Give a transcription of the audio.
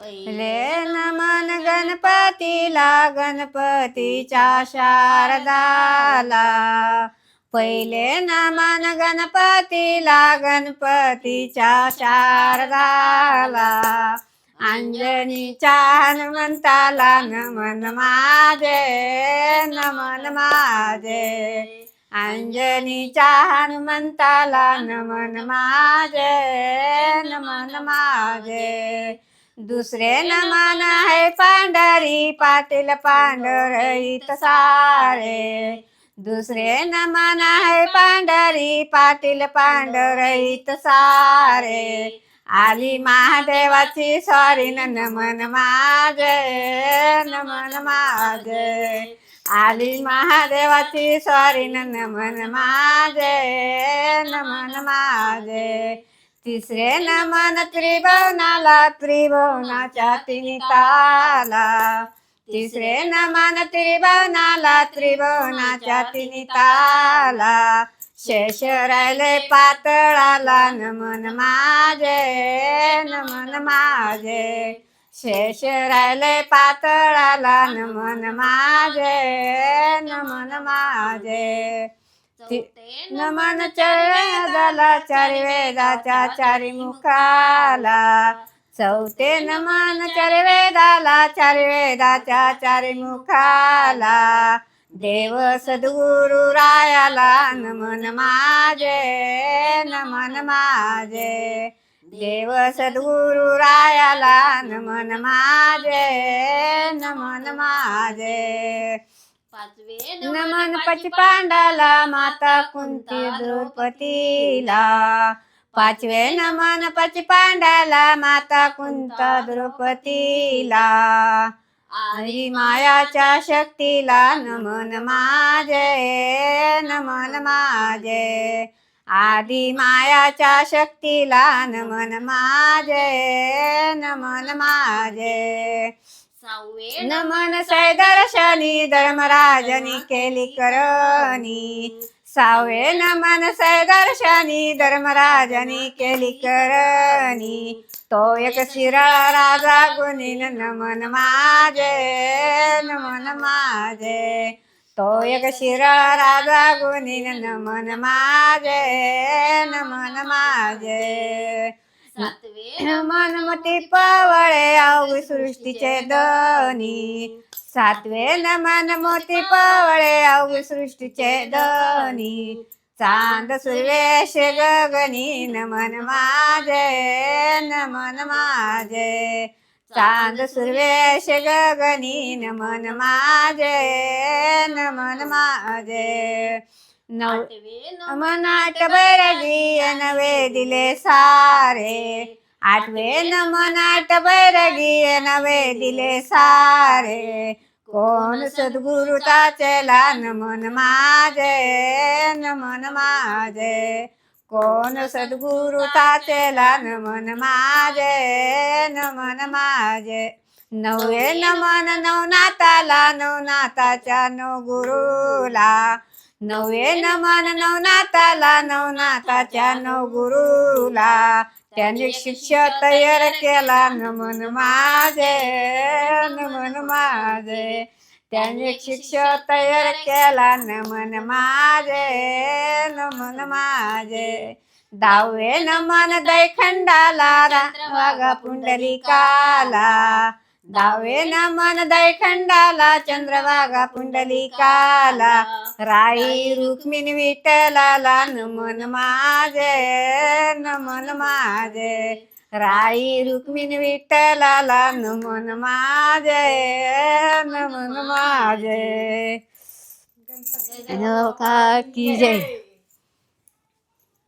पहिले नमन गणपतीला गणपतीच्या शारदाला. पहिले नमन गणपतीला गणपतीच्या शारदाला. अंजनीच्या हनुमंताला नमन माझे नमन माझे. अंजनीच्या हनुमंताला नमन माझे नमन माझे. दुसरे नमन है पांढरी पाटील पांढरहित सारे. दुसरे नमन है पांढरी पाटील पांढरहित सारे. आली महादेवाची स्वारी नमन माझे नमन माझे. आली महादेवाची स्वारी नमन माझे नमन माझे. तिसरे नमन त्रिभुवनाला त्रिभुवनाच्या तिन्ही ताला. तिसरे नमन त्रिभुवनाला त्रिभुवनाच्या तिन्ही ताला. शेष राहिले पातळाला नमन माझे नमन माझे. शेष राहिले पातळाला नमन माझे नमन माझे. नमन वेदाला चारी वेदाच्या चारी मुखाला. चौथे नमन वेदाला चारी वेदाच्या चारी मुखाला. देव सद्गुरु रायाला नमन माझे नमन माझे. देव सद्गुरु रायाला नमन माझे नमन माझे. नमन पचपांडाला माता कुंती द्रौपदीला. पाचवे नमन पचपांडाला माता कुंता द्रौपदीला. आदी मायाच्या शक्तीला नमन माझे नमन माझे. आदी मायाच्या शक्तीला नमन माझे नमन माझे. नमन सैदर्शनी धर्मराजनी केली करणी. सावे नमन सैदर्शनी धर्मराजनी केली करणी. तो एक शिरा राजा गुणीन नमन माझे नमन माझे. तो एक शिरा राजा गुणीन नमन माझे नमन माझे. नमन मती पवळे अवघी सृष्टीचे धनी. सातवे नमन मोती पवळे अवघी सृष्टीचे धनी. चांद सुर्वेश गगनी नमन माझे नमन माझे. चांद सुर्वेश गगनी नमन माझे नमन माझे. नमन आठ बैरगी नवे दिले सारे. आठवे नमन आठ बैरगी नवे दिले सारे. कोण सद्गुरु ताचेला नमन माझे नमन माझे. कोण सद्गुरु ताचेला नमन माझे नमन माझे. नववे नमन नवनाथाला नवनाथाच्या नवगुरुला. नववे नमन नवनाथाला नवनाथाच्या नवगुरुला. त्याने शिष्य तयार केला नमन माझे नमन माझे. त्याने शिष्य तयार केला नमन माझे नमन माझे. दहावे नमन दैखंडाला वाघा पुंडलिकाला. दहावे नमन दैखंडाला चंद्रवाघा पुंडलिकाला. राई रुक्मिणी विठ्ठलाला नमन माझे नमन माझे. राई रुक्मिणी विठ्ठलाला नमन माझे नमन माझे. की जय.